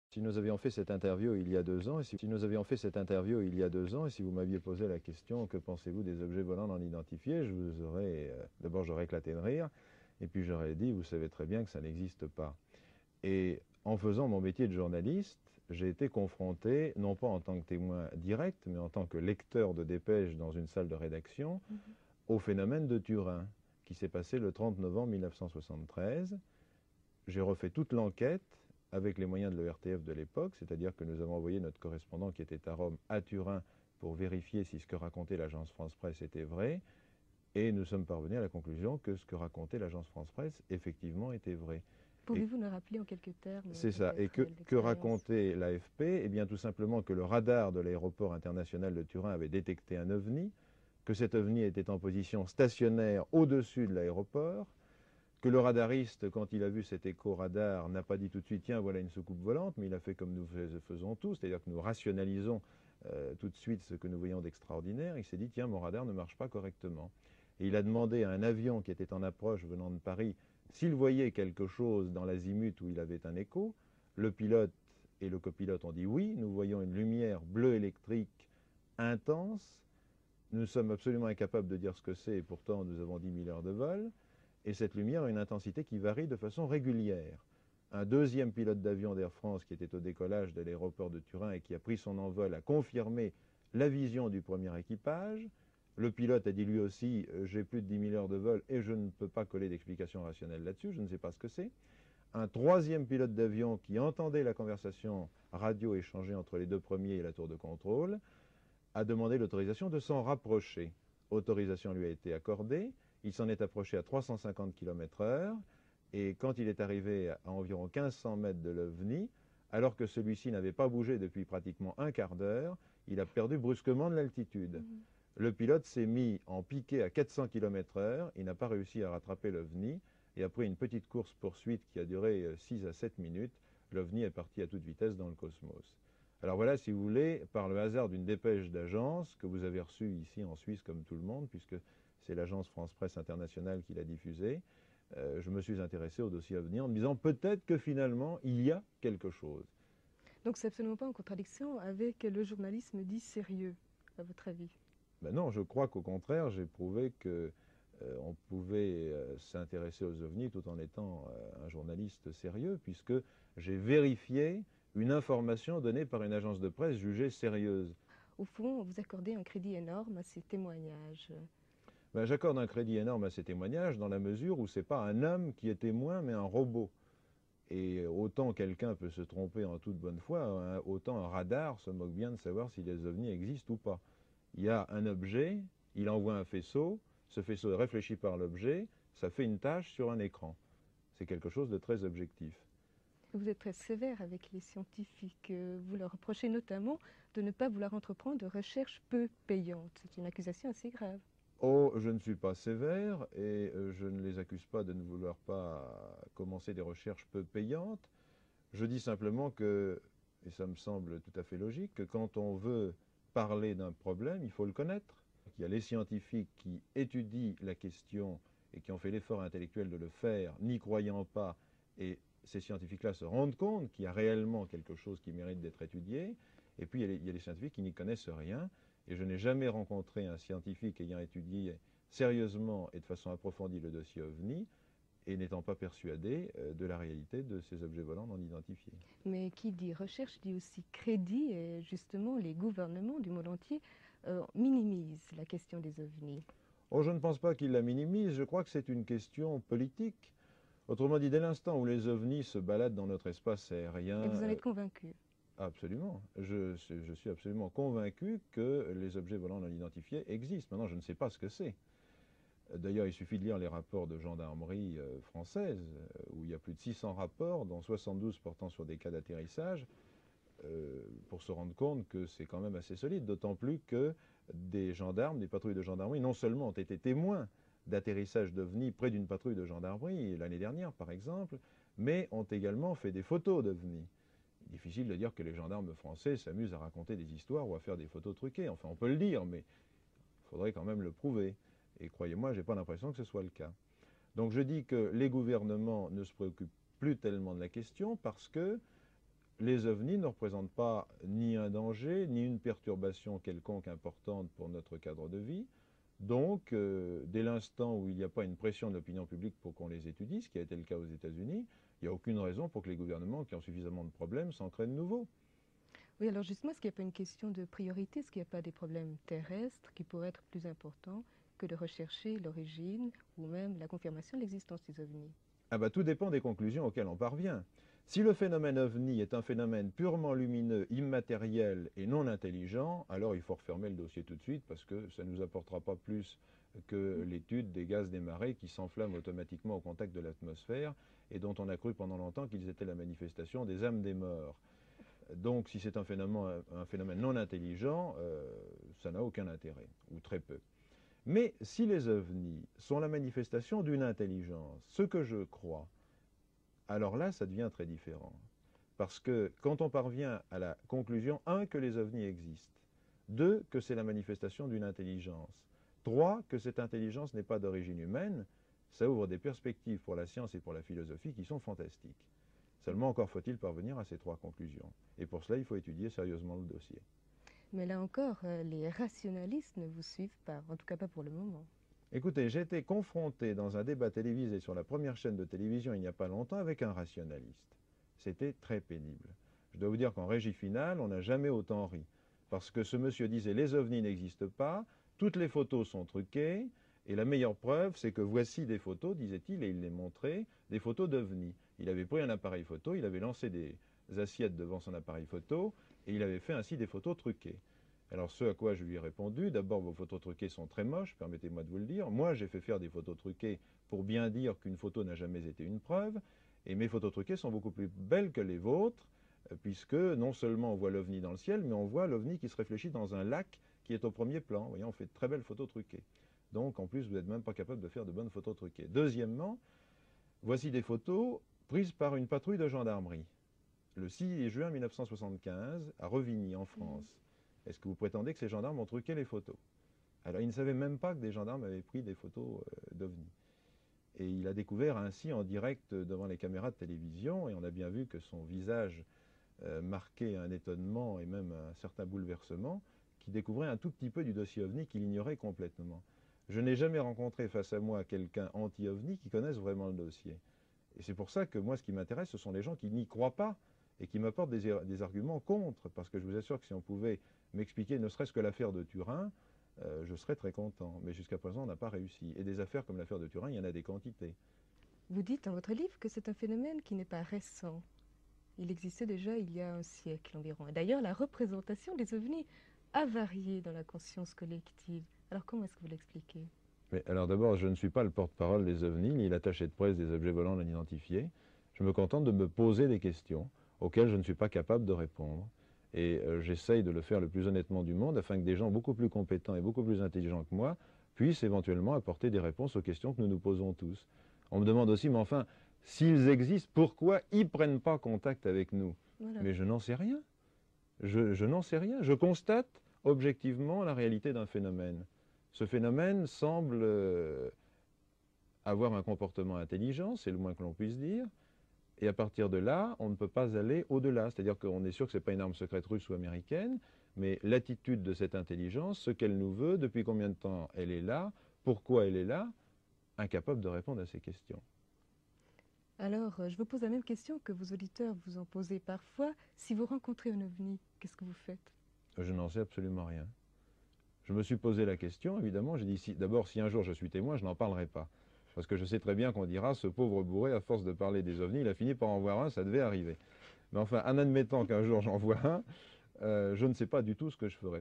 Si nous avions fait cette interview il y a 2 ans, si nous avions fait cette interview il y a 2 ans, et si vous m'aviez posé la question « Que pensez-vous des objets volants non identifiés ?», je vous aurais, d'abord j'aurais éclaté de rire, et puis j'aurais dit « Vous savez très bien que ça n'existe pas ». Et en faisant mon métier de journaliste, j'ai été confronté, non pas en tant que témoin direct, mais en tant que lecteur de dépêches dans une salle de rédaction, au phénomène de Turin, qui s'est passé le 30 novembre 1973. J'ai refait toute l'enquête avec les moyens de l'ERTF de l'époque, c'est-à-dire que nous avons envoyé notre correspondant qui était à Rome, à Turin, pour vérifier si ce que racontait l'agence France-Presse était vrai, et nous sommes parvenus à la conclusion que ce que racontait l'agence France-Presse, effectivement, était vrai. Pouvez-vous nous rappeler en quelques termes C'est ça. Et que l'expérience racontait l'AFP? Eh bien, tout simplement que le radar de l'aéroport international de Turin avait détecté un ovni, que cet ovni était en position stationnaire au-dessus de l'aéroport, que le radariste, quand il a vu cet écho-radar, n'a pas dit tout de suite « tiens, voilà une soucoupe volante », mais il a fait comme nous faisons tous, c'est-à-dire que nous rationalisons tout de suite ce que nous voyons d'extraordinaire. Il s'est dit « tiens, mon radar ne marche pas correctement ». Et il a demandé à un avion qui était en approche venant de Paris s'il voyait quelque chose dans l'azimut où il avait un écho. Le pilote et le copilote ont dit « oui, nous voyons une lumière bleue électrique intense, nous sommes absolument incapables de dire ce que c'est, et pourtant nous avons 10 000 heures de vol ». Et cette lumière a une intensité qui varie de façon régulière. Un deuxième pilote d'avion d'Air France qui était au décollage de l'aéroport de Turin et qui a pris son envol a confirmé la vision du premier équipage. Le pilote a dit lui aussi « j'ai plus de 10 000 heures de vol et je ne peux pas coller d'explication rationnelle là-dessus, je ne sais pas ce que c'est ». Un troisième pilote d'avion qui entendait la conversation radio échangée entre les deux premiers et la tour de contrôle a demandé l'autorisation de s'en rapprocher. Autorisation lui a été accordée. Il s'en est approché à 350 km/h, et quand il est arrivé à environ 1500 mètres de l'OVNI, alors que celui-ci n'avait pas bougé depuis pratiquement un quart d'heure, il a perdu brusquement de l'altitude. Le pilote s'est mis en piqué à 400 km/h, il n'a pas réussi à rattraper l'OVNI, et après une petite course-poursuite qui a duré 6 à 7 minutes, l'OVNI est parti à toute vitesse dans le cosmos. Alors voilà, si vous voulez, par le hasard d'une dépêche d'agence que vous avez reçue ici en Suisse comme tout le monde, puisque c'est l'agence France-Presse Internationale qui l'a diffusée, je me suis intéressé au dossier OVNI en me disant peut-être que finalement il y a quelque chose. Donc c'est absolument pas en contradiction avec le journalisme dit sérieux, à votre avis? Ben non, je crois qu'au contraire, j'ai prouvé que on pouvait s'intéresser aux ovnis tout en étant un journaliste sérieux, puisque j'ai vérifié une information donnée par une agence de presse jugée sérieuse. Au fond, vous accordez un crédit énorme à ces témoignages. Ben, j'accorde un crédit énorme à ces témoignages dans la mesure où ce n'est pas un homme qui est témoin, mais un robot. Et autant quelqu'un peut se tromper en toute bonne foi, autant un radar se moque bien de savoir si les ovnis existent ou pas. Il y a un objet, il envoie un faisceau, ce faisceau est réfléchi par l'objet, ça fait une tâche sur un écran. C'est quelque chose de très objectif. Vous êtes très sévère avec les scientifiques. Vous leur reprochez notamment de ne pas vouloir entreprendre de recherches peu payantes. C'est une accusation assez grave. Oh, je ne suis pas sévère et je ne les accuse pas de ne vouloir pas commencer des recherches peu payantes. Je dis simplement que, et ça me semble tout à fait logique, que quand on veut parler d'un problème, il faut le connaître. Il y a les scientifiques qui étudient la question et qui ont fait l'effort intellectuel de le faire, n'y croyant pas, et ces scientifiques-là se rendent compte qu'il y a réellement quelque chose qui mérite d'être étudié. Et puis il y a les scientifiques qui n'y connaissent rien. Et je n'ai jamais rencontré un scientifique ayant étudié sérieusement et de façon approfondie le dossier OVNI et n'étant pas persuadé de la réalité de ces objets volants non identifiés. Mais qui dit recherche dit aussi crédit, et justement les gouvernements du monde entier minimisent la question des ovnis. Oh, je ne pense pas qu'ils la minimisent, je crois que c'est une question politique. Autrement dit, dès l'instant où les ovnis se baladent dans notre espace aérien... Et vous en êtes convaincu? Absolument. Je suis absolument convaincu que les objets volants non identifiés existent. Maintenant, je ne sais pas ce que c'est. D'ailleurs, il suffit de lire les rapports de gendarmerie française, où il y a plus de 600 rapports, dont 72 portant sur des cas d'atterrissage, pour se rendre compte que c'est quand même assez solide, d'autant plus que des gendarmes, des patrouilles de gendarmerie, non seulement ont été témoins d'atterrissage d'OVNI près d'une patrouille de gendarmerie, l'année dernière par exemple, mais ont également fait des photos d'OVNI. Difficile de dire que les gendarmes français s'amusent à raconter des histoires ou à faire des photos truquées. Enfin, on peut le dire, mais il faudrait quand même le prouver. Et croyez-moi, je n'ai pas l'impression que ce soit le cas. Donc je dis que les gouvernements ne se préoccupent plus tellement de la question parce que les ovnis ne représentent pas ni un danger, ni une perturbation quelconque importante pour notre cadre de vie. Donc, dès l'instant où il n'y a pas une pression de l'opinion publique pour qu'on les étudie, ce qui a été le cas aux États-Unis, il n'y a aucune raison pour que les gouvernements qui ont suffisamment de problèmes s'en créent de nouveaux. Oui, alors justement, est-ce qu'il n'y a pas une question de priorité? Est-ce qu'il n'y a pas des problèmes terrestres qui pourraient être plus importants que de rechercher l'origine ou même la confirmation de l'existence des ovnis? Ah bah, tout dépend des conclusions auxquelles on parvient. Si le phénomène ovni est un phénomène purement lumineux, immatériel et non intelligent, alors il faut refermer le dossier tout de suite parce que ça ne nous apportera pas plus que l'étude des gaz des marées qui s'enflamment automatiquement au contact de l'atmosphère et dont on a cru pendant longtemps qu'ils étaient la manifestation des âmes des morts. Donc si c'est un phénomène non intelligent, ça n'a aucun intérêt, ou très peu. Mais si les ovnis sont la manifestation d'une intelligence, ce que je crois, alors là, ça devient très différent. Parce que quand on parvient à la conclusion, 1, que les ovnis existent, 2, que c'est la manifestation d'une intelligence, 3, que cette intelligence n'est pas d'origine humaine, ça ouvre des perspectives pour la science et pour la philosophie qui sont fantastiques. Seulement, encore faut-il parvenir à ces 3 conclusions. Et pour cela, il faut étudier sérieusement le dossier. Mais là encore, les rationalistes ne vous suivent pas, en tout cas pas pour le moment. Écoutez, j'ai été confronté dans un débat télévisé sur la première chaîne de télévision il n'y a pas longtemps avec un rationaliste. C'était très pénible. Je dois vous dire qu'en régie finale, on n'a jamais autant ri. Parce que ce monsieur disait les ovnis n'existent pas, toutes les photos sont truquées, et la meilleure preuve, c'est que voici des photos, disait-il, et il les montrait, des photos d'ovnis. Il avait pris un appareil photo, il avait lancé des assiettes devant son appareil photo, et il avait fait ainsi des photos truquées. Alors ce à quoi je lui ai répondu, d'abord vos photos truquées sont très moches, permettez-moi de vous le dire. Moi j'ai fait faire des photos truquées pour bien dire qu'une photo n'a jamais été une preuve, et mes photos truquées sont beaucoup plus belles que les vôtres, puisque non seulement on voit l'ovni dans le ciel, mais on voit l'ovni qui se réfléchit dans un lac qui est au premier plan. Vous voyez, on fait de très belles photos truquées. Donc en plus vous n'êtes même pas capable de faire de bonnes photos truquées. Deuxièmement, voici des photos prises par une patrouille de gendarmerie, le 6 juin 1975, à Revigny, en France. Est-ce que vous prétendez que ces gendarmes ont truqué les photos? Alors, il ne savait même pas que des gendarmes avaient pris des photos d'ovnis. Et il a découvert ainsi en direct devant les caméras de télévision, et on a bien vu que son visage marquait un étonnement et même un certain bouleversement, qui découvrait un tout petit peu du dossier ovni qu'il ignorait complètement. Je n'ai jamais rencontré face à moi quelqu'un anti-ovni qui connaisse vraiment le dossier. Et c'est pour ça que moi, ce qui m'intéresse, ce sont les gens qui n'y croient pas et qui m'apportent des arguments contre, parce que je vous assure que si on pouvait m'expliquer ne serait-ce que l'affaire de Turin, je serais très content. Mais jusqu'à présent, on n'a pas réussi. Et des affaires comme l'affaire de Turin, il y en a des quantités. Vous dites dans votre livre que c'est un phénomène qui n'est pas récent. Il existait déjà il y a un siècle environ. Et d'ailleurs, la représentation des ovnis a varié dans la conscience collective. Alors comment est-ce que vous l'expliquez? Mais alors d'abord, je ne suis pas le porte-parole des ovnis, ni l'attaché de presse des objets volants non identifiés. Je me contente de me poser des questions auxquelles je ne suis pas capable de répondre. Et j'essaye de le faire le plus honnêtement du monde afin que des gens beaucoup plus compétents et beaucoup plus intelligents que moi puissent éventuellement apporter des réponses aux questions que nous nous posons tous. On me demande aussi, mais enfin, s'ils existent, pourquoi ils ne prennent pas contact avec nous? Voilà. Mais je n'en sais rien. Je n'en sais rien. Je constate objectivement la réalité d'un phénomène. Ce phénomène semble avoir un comportement intelligent, c'est le moins que l'on puisse dire. Et à partir de là, on ne peut pas aller au-delà. C'est-à-dire qu'on est sûr que ce n'est pas une arme secrète russe ou américaine, mais l'attitude de cette intelligence, ce qu'elle nous veut, depuis combien de temps elle est là, pourquoi elle est là, incapable de répondre à ces questions. Alors, je vous pose la même question que vos auditeurs vous en posez parfois. Si vous rencontrez un ovni, qu'est-ce que vous faites? Je n'en sais absolument rien. Je me suis posé la question, évidemment. J'ai dit, d'abord, si un jour je suis témoin, je n'en parlerai pas. Parce que je sais très bien qu'on dira, ce pauvre bourré, à force de parler des ovnis, il a fini par en voir un, ça devait arriver. Mais enfin, en admettant qu'un jour j'en vois un, je ne sais pas du tout ce que je ferai.